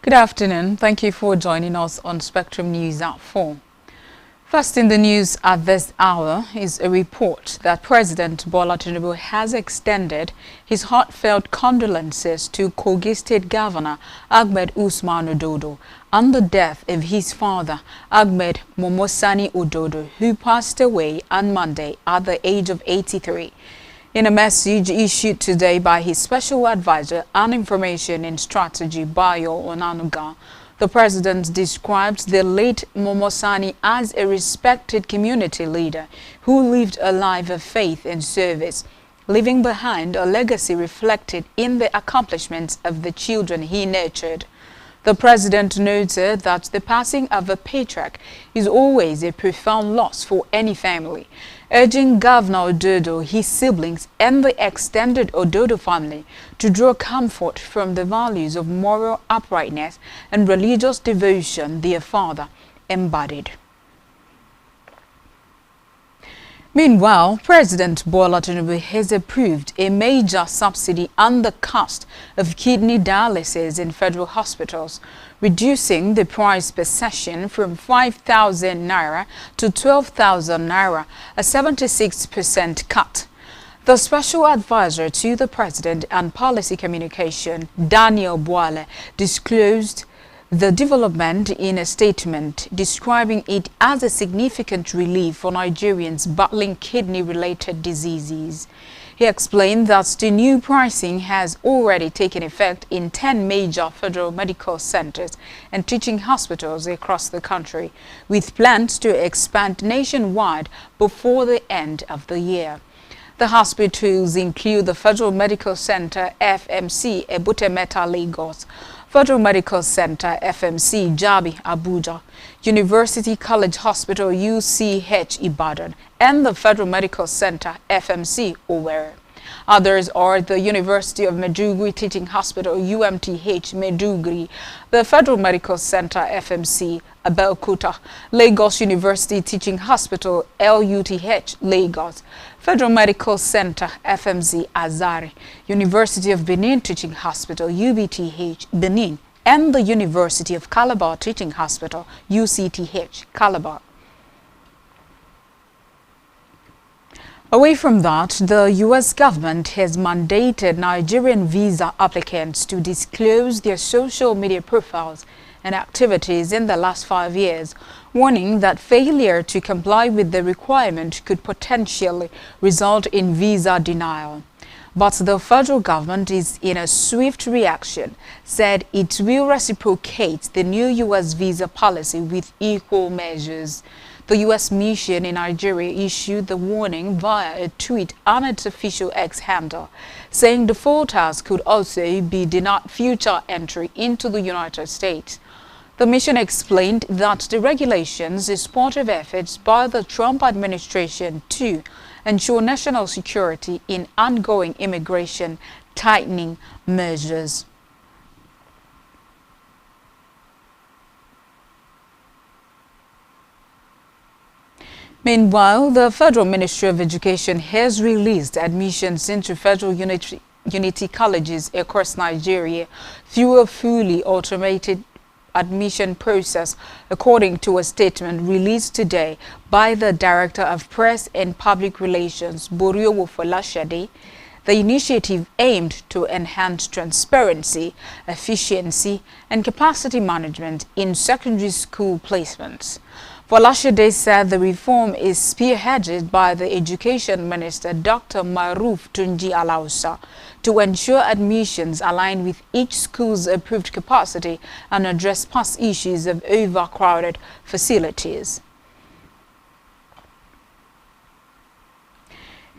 Good afternoon. Thank you for joining us on Spectrum News at 4. First in the news at this hour is a report that President Bola Tinubu has extended his heartfelt condolences to Kogi State Governor Ahmed Usman Ododo on the death of his father, Ahmed Momosani Ododo, who passed away on Monday at the age of 83. In a message issued today by his special advisor on information and strategy, Bayo Onanuga, the president described the late Momosani as a respected community leader who lived a life of faith and service, leaving behind a legacy reflected in the accomplishments of the children he nurtured. The president noted that the passing of a patriarch is always a profound loss for any family, urging Governor Ododo, his siblings, and the extended Ododo family to draw comfort from the values of moral uprightness and religious devotion their father embodied. Meanwhile, President Bola Tinubu has approved a major subsidy on the cost of kidney dialysis in federal hospitals, reducing the price per session from 5,000 naira to 12,000 naira, a 76% cut. The special advisor to the president on policy communication, Daniel Boale, disclosed the development in a statement, describing it as a significant relief for Nigerians battling kidney-related diseases. He explained that the new pricing has already taken effect in 10 major federal medical centers and teaching hospitals across the country, with plans to expand nationwide before the end of the year. The hospitals include the Federal Medical Center FMC Ebute-Metta, Lagos, Federal Medical Center FMC Jabi, Abuja, University College Hospital UCH Ibadan, and the Federal Medical Center FMC Owerri. Others are the University of Maiduguri Teaching Hospital UMTH Maiduguri, the Federal Medical Center FMC Abeokuta, Lagos University Teaching Hospital LUTH Lagos, Federal Medical Center FMC Azare, University of Benin Teaching Hospital UBTH Benin, and the University of Calabar Teaching Hospital UCTH Calabar. Away from that, the U.S. government has mandated Nigerian visa applicants to disclose their social media profiles and activities in the last 5 years, warning that failure to comply with the requirement could potentially result in visa denial. But the federal government is in a swift reaction, said it will reciprocate the new U.S. visa policy with equal measures. The U.S. mission in Nigeria issued the warning via a tweet on its official X handle, saying defaulters could also be denied future entry into the United States. The mission explained that the regulations is part of efforts by the Trump administration to ensure national security in ongoing immigration tightening measures. Meanwhile, the Federal Ministry of Education has released admissions into federal unity colleges across Nigeria through a fully automated admission process, according to a statement released today by the Director of Press and Public Relations, Boriowo Folashade. The initiative aimed to enhance transparency, efficiency, and capacity management in secondary school placements. Folashade said the reform is spearheaded by the Education Minister, Dr. Maruf Tunji Alausa, to ensure admissions align with each school's approved capacity and address past issues of overcrowded facilities.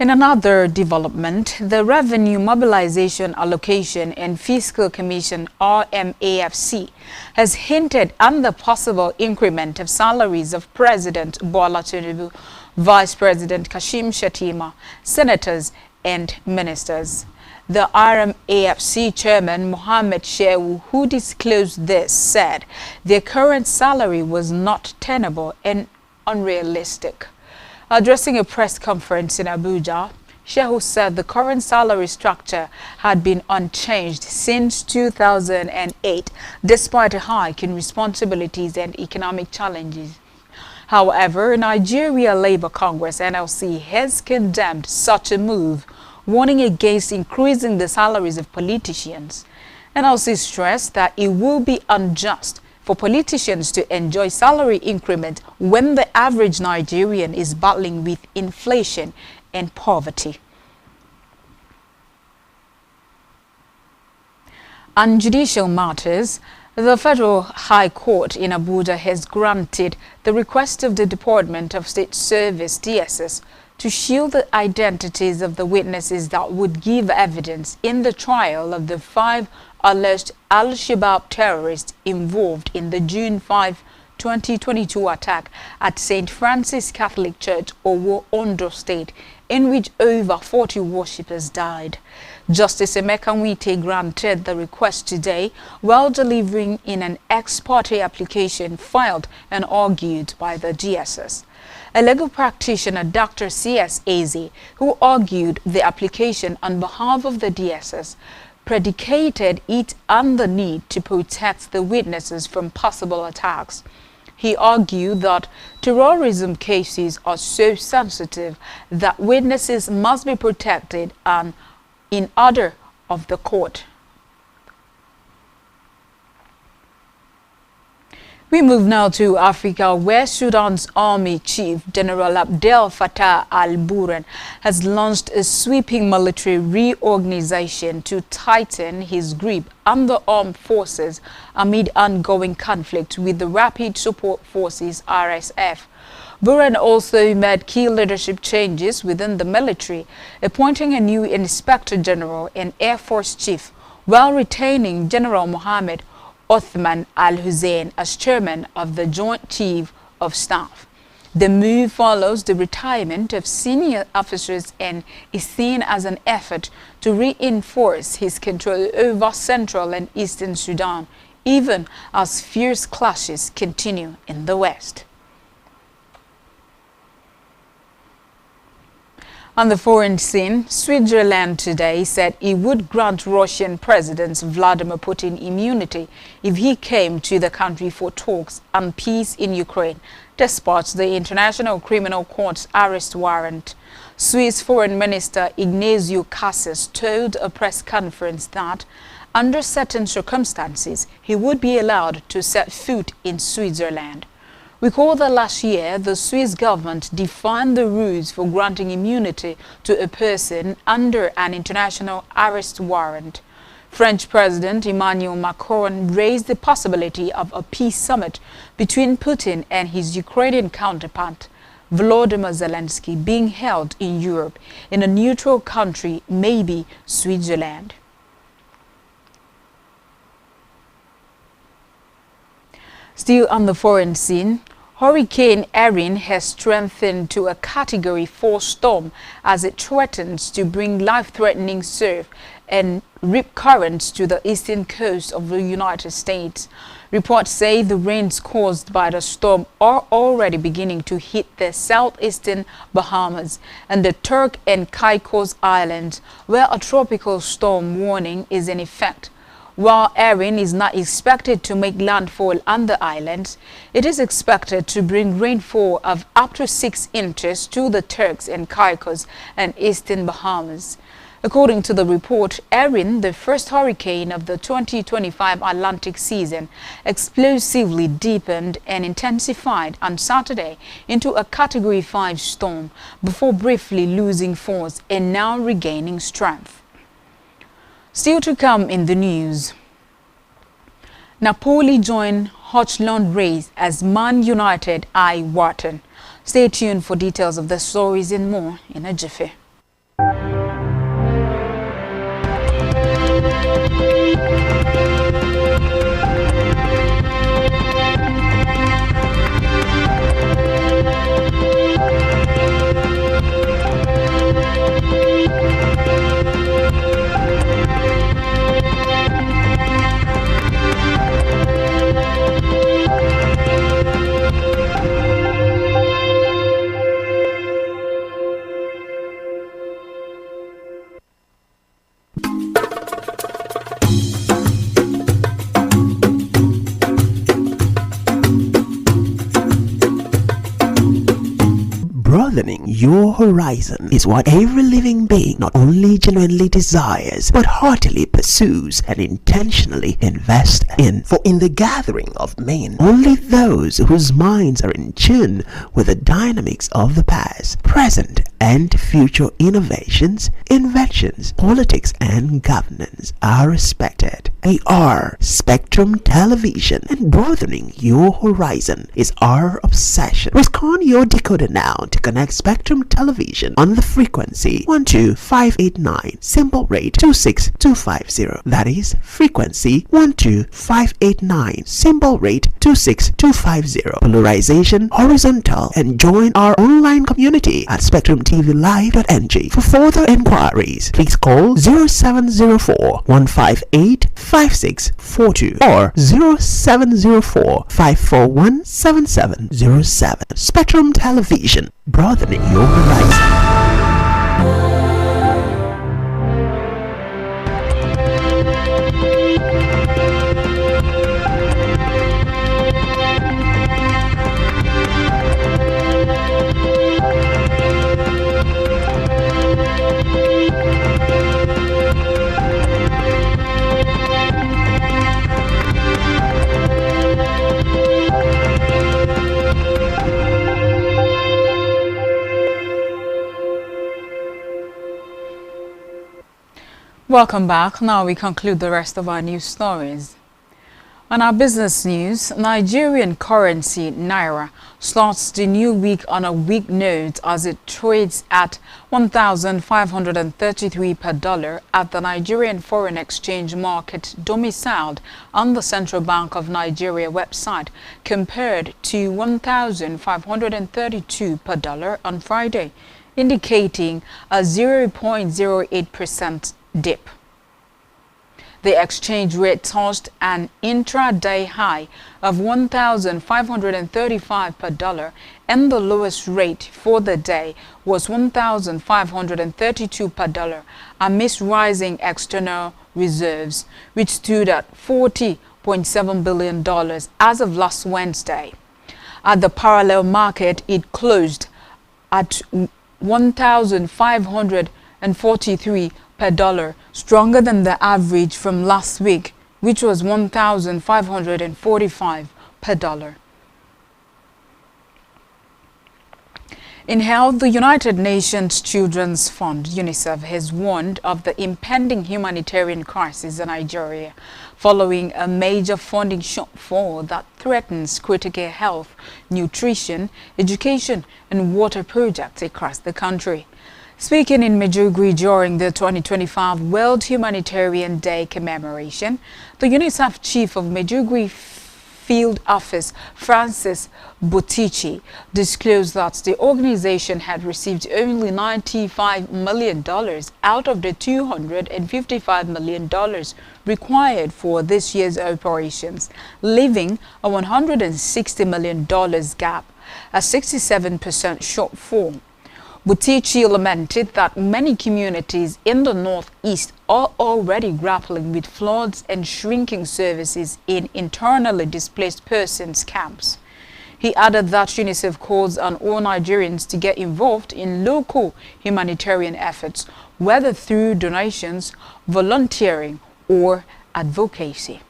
In another development, the Revenue Mobilization Allocation and Fiscal Commission RMAFC has hinted on the possible increment of salaries of President Bola Tinubu, Vice President Kashim Shettima, senators and ministers. The RMAFC chairman Mohammed Shehu, who disclosed this, said their current salary was not tenable and unrealistic. Addressing a press conference in Abuja, Shehu said the current salary structure had been unchanged since 2008, despite a hike in responsibilities and economic challenges. However, Nigeria Labour Congress (NLC) has condemned such a move, warning against increasing the salaries of politicians. NLC stressed that it will be unjust for politicians to enjoy salary increment when the average Nigerian is battling with inflation and poverty. On judicial matters, the Federal High Court in Abuja has granted the request of the Department of State Service (DSS) to shield the identities of the witnesses that would give evidence in the trial of the 5 alleged Al-Shabaab terrorists involved in the June 5, 2022 attack at St. Francis Catholic Church, Owo, Ondo State, in which over 40 worshippers died. Justice Emeka Nwite granted the request today while delivering in an ex parte application filed and argued by the DSS. A legal practitioner, Dr. C.S. Eze, who argued the application on behalf of the DSS, predicated it on the need to protect the witnesses from possible attacks. He argued that terrorism cases are so sensitive that witnesses must be protected and in order of the court. We move now to Africa, where Sudan's Army Chief General Abdel Fattah al-Burhan has launched a sweeping military reorganization to tighten his grip on the armed forces amid ongoing conflict with the Rapid Support Forces (RSF). Burhan also made key leadership changes within the military, appointing a new Inspector General and Air Force Chief, while retaining General Mohammed Othman al-Hussein as chairman of the Joint Chief of Staff. The move follows the retirement of senior officers and is seen as an effort to reinforce his control over Central and Eastern Sudan, even as fierce clashes continue in the West. On the foreign scene, Switzerland today said it would grant Russian President Vladimir Putin immunity if he came to the country for talks on peace in Ukraine, despite the International Criminal Court's arrest warrant. Swiss Foreign Minister Ignazio Cassis told a press conference that, under certain circumstances, he would be allowed to set foot in Switzerland. Recall that last year, the Swiss government defined the rules for granting immunity to a person under an international arrest warrant. French President Emmanuel Macron raised the possibility of a peace summit between Putin and his Ukrainian counterpart, Volodymyr Zelensky, being held in Europe, in a neutral country, maybe Switzerland. Still on the foreign scene, Hurricane Erin has strengthened to a Category 4 storm as it threatens to bring life-threatening surf and rip currents to the eastern coast of the United States. Reports say the rains caused by the storm are already beginning to hit the southeastern Bahamas and the Turk and Caicos Islands, where a tropical storm warning is in effect. While Erin is not expected to make landfall on the islands, it is expected to bring rainfall of up to 6 inches to the Turks and Caicos and eastern Bahamas. According to the report, Erin, the first hurricane of the 2025 Atlantic season, explosively deepened and intensified on Saturday into a Category 5 storm before briefly losing force and now regaining strength. Still to come in the news. Napoli joined Hotchland race as Man United eye Wharton. Stay tuned for details of the stories and more in a jiffy. your horizon is what every living being not only genuinely desires, but heartily pursues and intentionally invests in. For in the gathering of men, only those whose minds are in tune with the dynamics of the past, present, and future innovations, inventions, politics, and governance are respected. AR Spectrum Television, and broadening your horizon is our obsession. Rescan your decoder now to connect Spectrum Television on the frequency 12589, symbol rate 26250. That is frequency 12589, symbol rate 26250. Polarization horizontal, and join our online community at spectrumtvlive.ng. For further inquiries, please call 0704 158 5642 or 0704 541 7707. Spectrum Television, broadening your horizon. Welcome back. Now we conclude the rest of our news stories. On our business news, Nigerian currency Naira starts the new week on a weak note as it trades at 1,533 per dollar at the Nigerian foreign exchange market domiciled on the Central Bank of Nigeria website, compared to 1,532 per dollar on Friday, indicating a 0.08% dip. The exchange rate touched an intraday high of 1,535 per dollar, and the lowest rate for the day was 1,532 per dollar amidst rising external reserves, which stood at $40.7 billion as of last Wednesday. At the parallel market, it closed at 1,543 per dollar, stronger than the average from last week, which was 1,545 per dollar. In health, the United Nations Children's Fund, UNICEF, has warned of the impending humanitarian crisis in Nigeria following a major funding shortfall that threatens critical health, nutrition, education, and water projects across the country. Speaking in Maiduguri during the 2025 World Humanitarian Day commemoration, the UNICEF chief of Maiduguri Field Office, Francis Butichi, disclosed that the organization had received only $95 million out of the $255 million required for this year's operations, leaving a $160 million gap, a 67% shortfall. Butichi lamented that many communities in the Northeast are already grappling with floods and shrinking services in internally displaced persons camps. He added that UNICEF calls on all Nigerians to get involved in local humanitarian efforts, whether through donations, volunteering, or advocacy.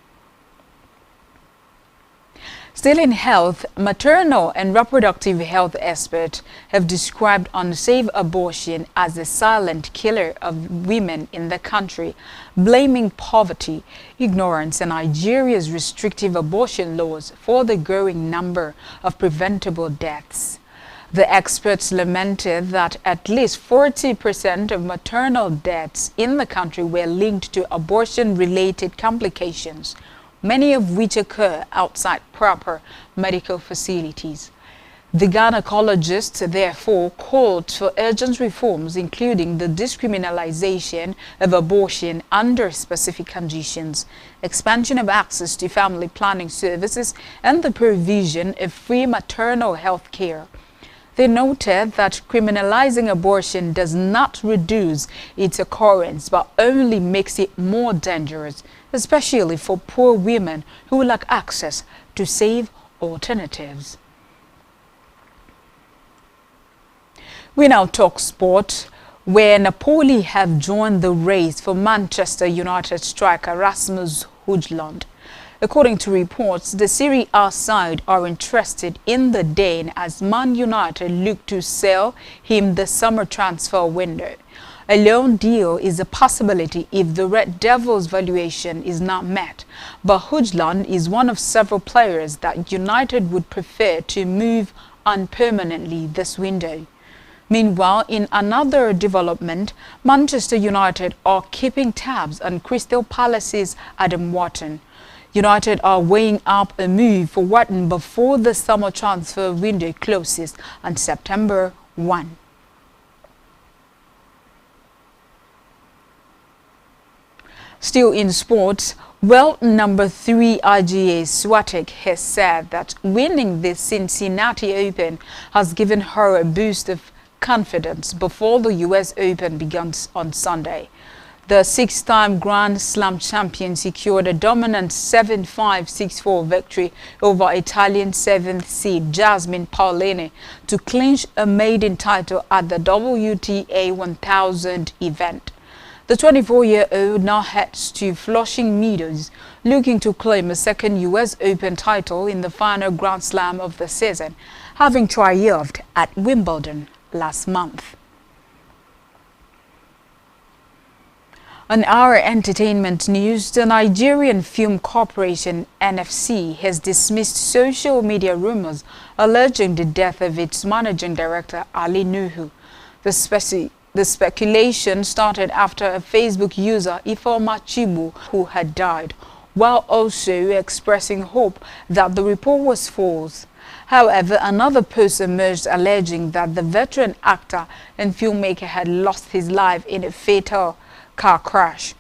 Still in health, maternal and reproductive health experts have described unsafe abortion as a silent killer of women in the country, blaming poverty, ignorance, and Nigeria's restrictive abortion laws for the growing number of preventable deaths. The experts lamented that at least 40% of maternal deaths in the country were linked to abortion-related complications, many of which occur outside proper medical facilities. The gynecologists therefore called for urgent reforms, including the discriminalization of abortion under specific conditions, expansion of access to family planning services, and the provision of free maternal health care. They noted that criminalizing abortion does not reduce its occurrence, but only makes it more dangerous, especially for poor women who lack access to safe alternatives. We now talk sport, where Napoli have joined the race for Manchester United striker Rasmus Højlund. According to reports, the Serie A side are interested in the Dane as Man United look to sell him the summer transfer window. A loan deal is a possibility if the Red Devils' valuation is not met, but Højlund is one of several players that United would prefer to move on permanently this window. Meanwhile, in another development, Manchester United are keeping tabs on Crystal Palace's Adam Wharton. United are weighing up a move for Wharton before the summer transfer window closes on September 1. Still in sports, world number 3 Iga Swiatek has said that winning the Cincinnati Open has given her a boost of confidence before the US Open begins on Sunday. The six-time Grand Slam champion secured a dominant 7-5, 6-4 victory over Italian 7th seed Jasmine Paolini to clinch a maiden title at the WTA 1000 event. The 24-year-old now heads to Flushing Meadows, looking to claim a second US Open title in the final Grand Slam of the season, having triumphed at Wimbledon last month. On our entertainment news, the Nigerian Film Corporation (NFC) has dismissed social media rumors alleging the death of its managing director Ali Nuhu. The speculation started after a Facebook user, Ifeoma Chibu, who had died, while also expressing hope that the report was false. However, another post emerged alleging that the veteran actor and filmmaker had lost his life in a fatal car crash.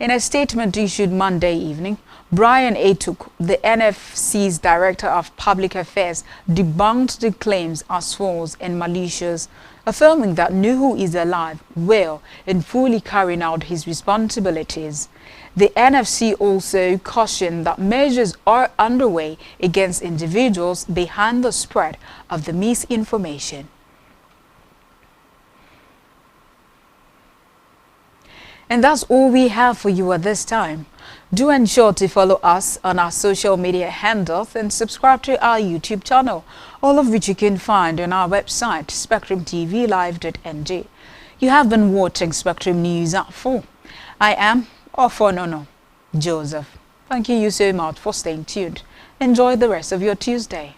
In a statement issued Monday evening, Brian Atuk, the NFC's Director of Public Affairs, debunked the claims as false and malicious, affirming that Nuhu is alive, well, and fully carrying out his responsibilities. The NFC also cautioned that measures are underway against individuals behind the spread of the misinformation. And that's all we have for you at this time. Do ensure to follow us on our social media handles and subscribe to our YouTube channel, all of which you can find on our website, spectrumtvlive.ng. You have been watching Spectrum News at 4. I am Ofonono Joseph. Thank you so much for staying tuned. Enjoy the rest of your Tuesday.